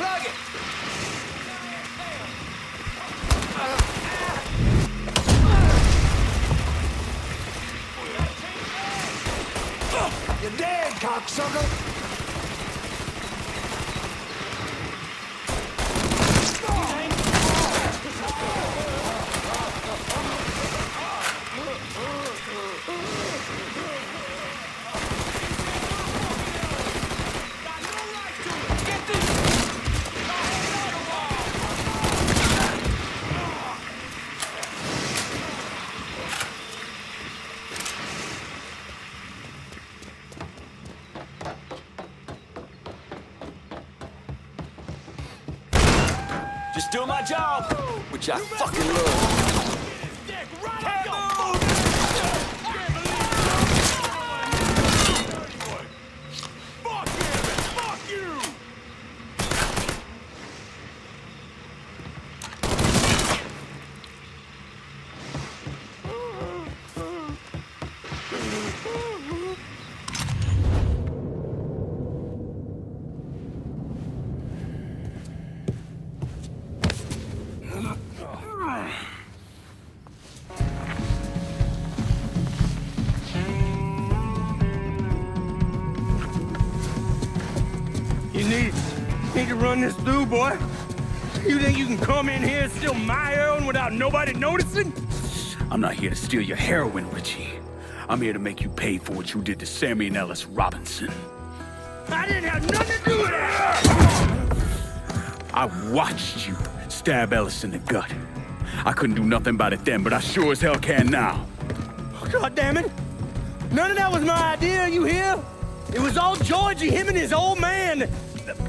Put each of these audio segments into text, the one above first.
Plug it! You're dead, cocksucker! Just doing my job, which I fucking love. You need to run this through, boy. You think you can come in here and steal my heroin without nobody noticing? I'm not here to steal your heroin, Richie. I'm here to make you pay for what you did to Sammy and Ellis Robinson. I didn't have nothing to do with that! I watched you stab Ellis in the gut. I couldn't do nothing about it then, but I sure as hell can now. God damn it! None of that was my idea, you hear? It was all Georgie, him and his old man.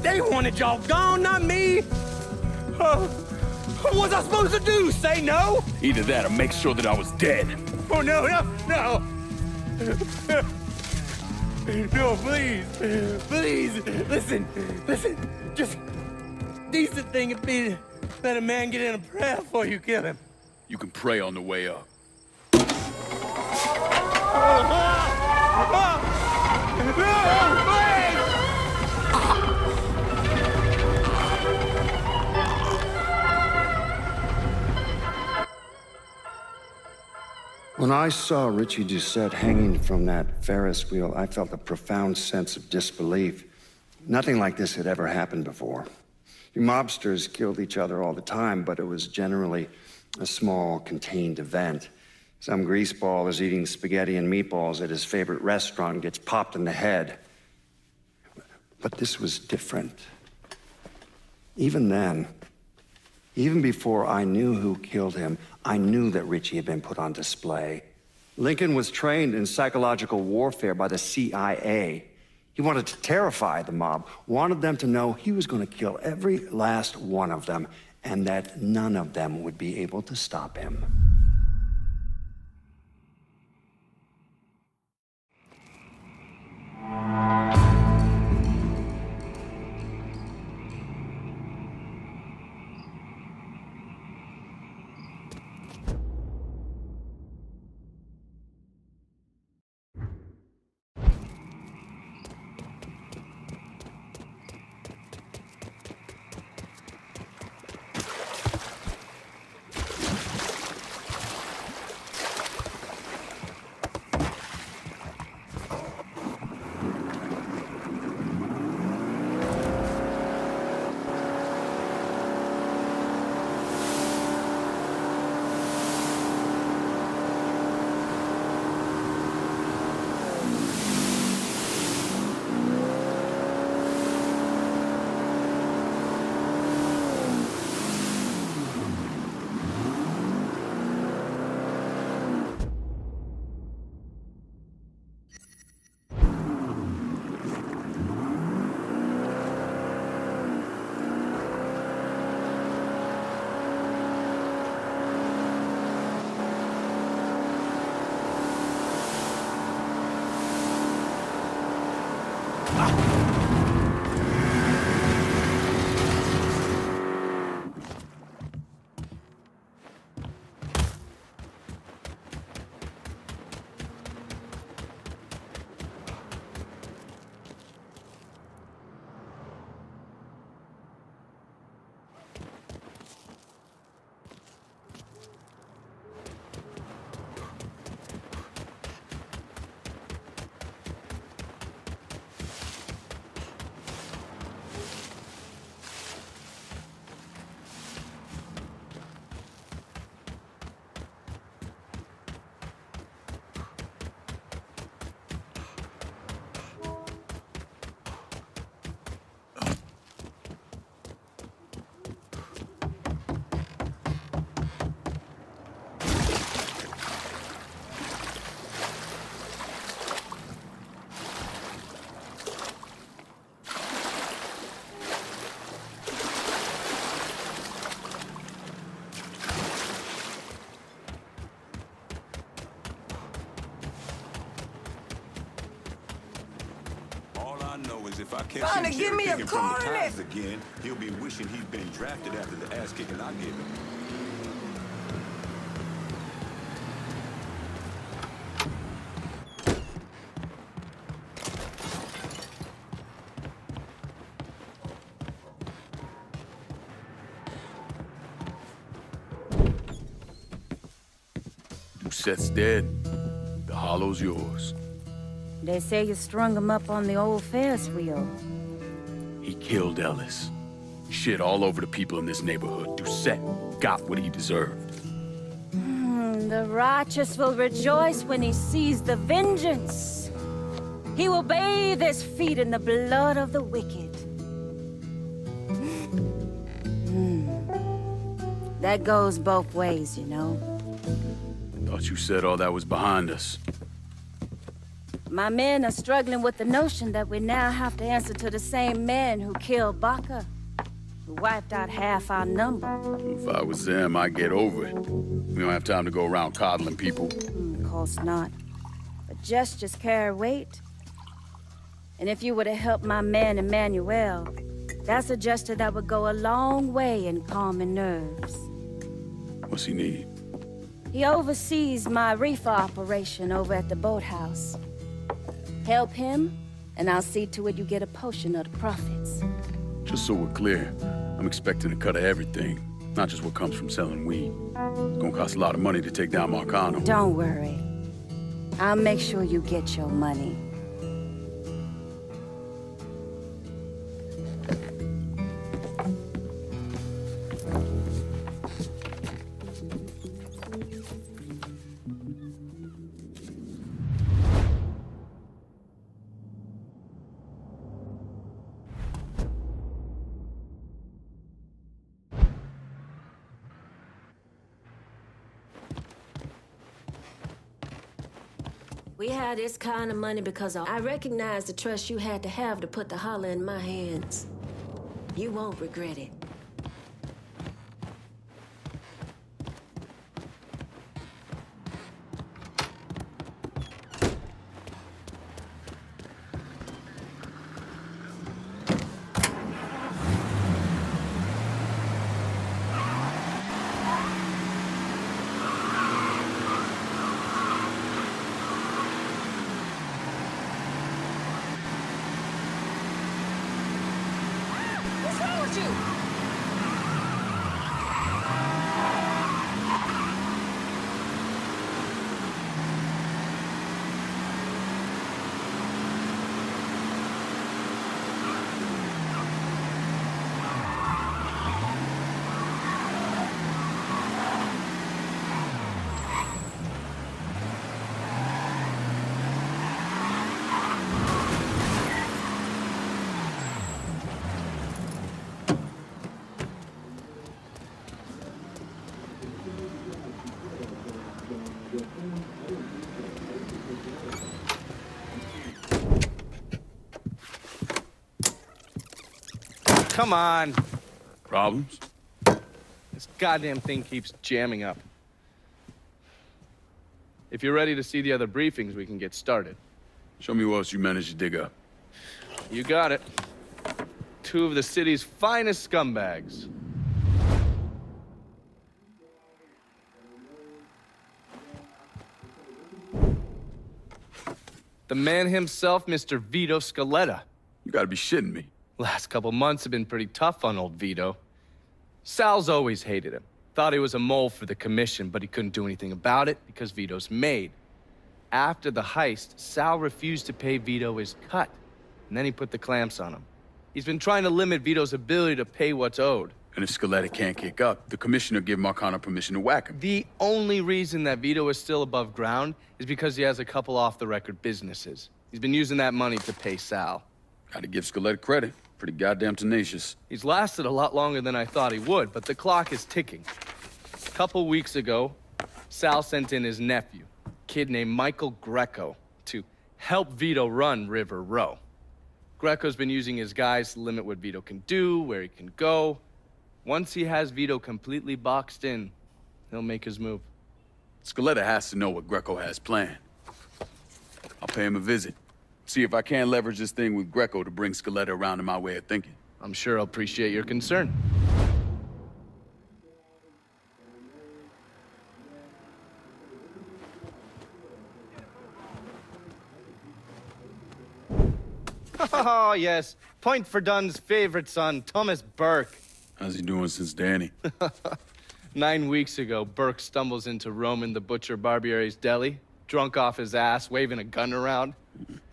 They wanted y'all gone, not me. What was I supposed to do, say no? Either that or make sure that I was dead. Oh, no. No, please. Listen. Just decent thing would be to let a man get in a prayer before you kill him. You can pray on the way up. When I saw Richie Doucet hanging from that Ferris wheel, I felt a profound sense of disbelief. Nothing like this had ever happened before. You mobsters killed each other all the time, but it was generally a small, contained event. Some greaseball is eating spaghetti and meatballs at his favorite restaurant and gets popped in the head. But this was different. Even then, even before I knew who killed him, I knew that Richie had been put on display. Lincoln was trained in psychological warfare by the CIA. He wanted to terrify the mob, wanted them to know he was going to kill every last one of them, and that none of them would be able to stop him. Because if I catch Trying him to give me a cherry-picking from the coronet. ties again, he'll be wishing he'd been drafted after the ass-kicking I gave him. DOUCET's dead. The hollow's yours. They say you strung him up on the old Ferris wheel. He killed Ellis. Shit all over the people in this neighborhood. DOUCET got what he deserved. The righteous will rejoice when he sees the vengeance. He will bathe his feet in the blood of the wicked. That goes both ways, you know. Thought you said all that was behind us. My men are struggling with the notion that we now have to answer to the same man who killed Baca, who wiped out half our number. If I was them, I'd get over it. We don't have time to go around coddling people. Of course not. But gestures carry weight. And if you were to help my man Emmanuel, that's a gesture that would go a long way in calming nerves. What's he need? He oversees my reefer operation over at the boathouse. Help him, and I'll see to it you get a portion of the profits. Just so we're clear, I'm expecting a cut of everything, not just what comes from selling weed. It's gonna cost a lot of money to take down Marcano. Don't worry. I'll make sure you get your money. We had this kind of money because I recognize the trust you had to have to put the holler in my hands. You won't regret it. What's wrong with you? Come on. Problems? This goddamn thing keeps jamming up. If you're ready to see the other briefings, we can get started. Show me what else you managed to dig up. You got it. Two of the city's finest scumbags. The man himself, Mr. Vito Scaletta. You gotta be shitting me. Last couple months have been pretty tough on old Vito. Sal's always hated him. Thought he was a mole for the commission, but he couldn't do anything about it because Vito's made. After the heist, Sal refused to pay Vito his cut, and then he put the clamps on him. He's been trying to limit Vito's ability to pay what's owed. And if Scaletta can't kick up, the commissioner give Marcano permission to whack him. The only reason that Vito is still above ground is because he has a couple off-the-record businesses. He's been using that money to pay Sal. Gotta give Scaletta credit. Pretty goddamn tenacious. He's lasted a lot longer than I thought he would, but the clock is ticking. A couple weeks ago, Sal sent in his nephew, a kid named Michael Greco, to help Vito run River Row. Greco's been using his guys to limit what Vito can do, where he can go. Once he has Vito completely boxed in, he'll make his move. Scaletta has to know what Greco has planned. I'll pay him a visit. See if I can leverage this thing with Greco to bring Scaletta around to my way of thinking. I'm sure he'll appreciate your concern. Oh, yes. Point for Dunn's favorite son, Thomas Burke. How's he doing since Danny? 9 weeks ago, Burke stumbles into Roman the Butcher Barbiere's deli, drunk off his ass, waving a gun around.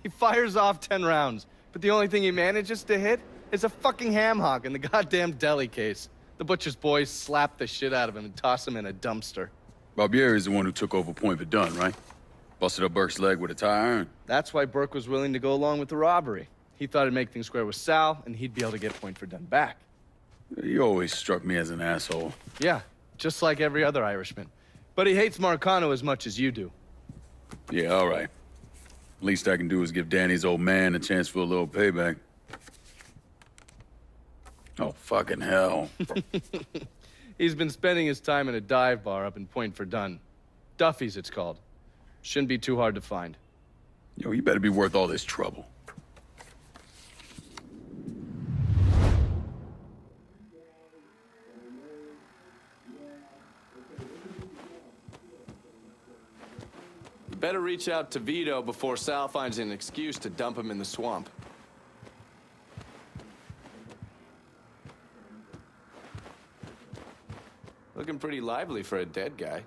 He fires off 10 rounds, but the only thing he manages to hit is a fucking ham hock in the goddamn deli case. The Butcher's boys slap the shit out of him and toss him in a dumpster. Barbieri is the one who took over Point Verdun, right? Busted up Burke's leg with a tire iron. That's why Burke was willing to go along with the robbery. He thought it'd make things square with Sal, and he'd be able to get Point Verdun back. He always struck me as an asshole. Yeah, just like every other Irishman. But he hates Marcano as much as you do. Yeah, all right. Least I can do is give Danny's old man a chance for a little payback. Oh, fucking hell. He's been spending his time in a dive bar up in Point Verdun. Duffy's, it's called. Shouldn't be too hard to find. Yo, you better be worth all this trouble. Better reach out to Vito before Sal finds an excuse to dump him in the swamp. Looking pretty lively for a dead guy.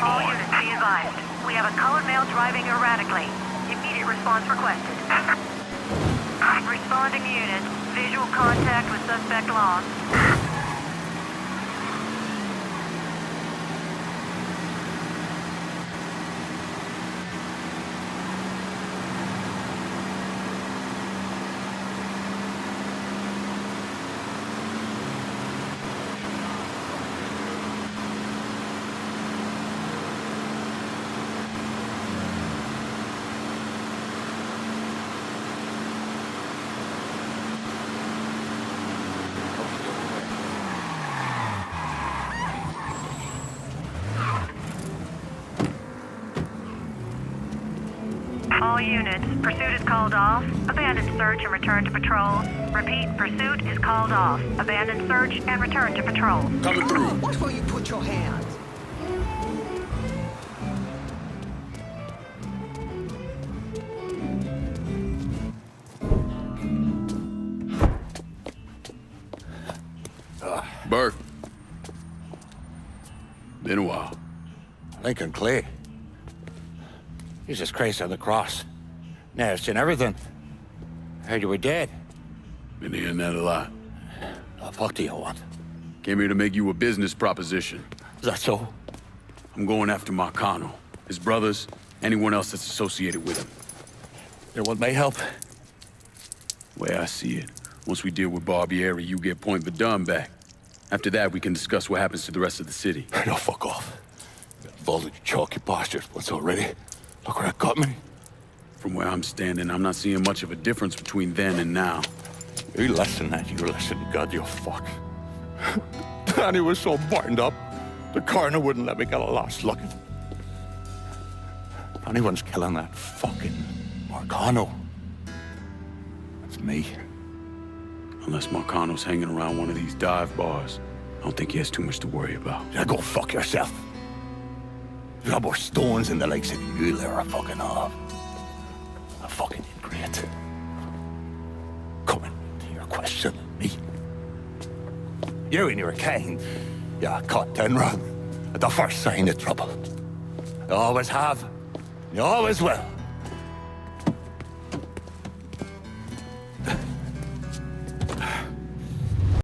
All units be advised. We have a colored male driving erratically. Immediate response requested. Responding units. Visual contact with suspect lost. All units, pursuit is called off. Abandon search and return to patrol. Repeat, pursuit is called off. Abandon search and return to patrol. Coming through. Watch where you put your hands. Lincoln Clay. He's just crazy on the cross. Nails and everything. Heard you were dead. Been hearing that a lot. What do you want? Came here to make you a business proposition. Is that so? I'm going after Marcano, his brothers, anyone else that's associated with him. You want my help? Way I see it, once we deal with Barbieri, you get Point Verdun back. After that, we can discuss what happens to the rest of the city. No, fuck off. Involved with chalky bastards once already. Look where it got me. From where I'm standing, I'm not seeing much of a difference between then and now. You listen, and you listen, God, you fuck. Danny was so burned up, the coroner wouldn't let me get a last look. If anyone's killing that fucking Marcano, it's me. Unless Marcano's hanging around one of these dive bars, I don't think he has too much to worry about. Yeah, go fuck yourself. You got more stones in the likes of you there are fucking off. A fucking ingrate. Coming to your question, me. You and your kind, you cut and run at the first sign of trouble. You always have, you always will.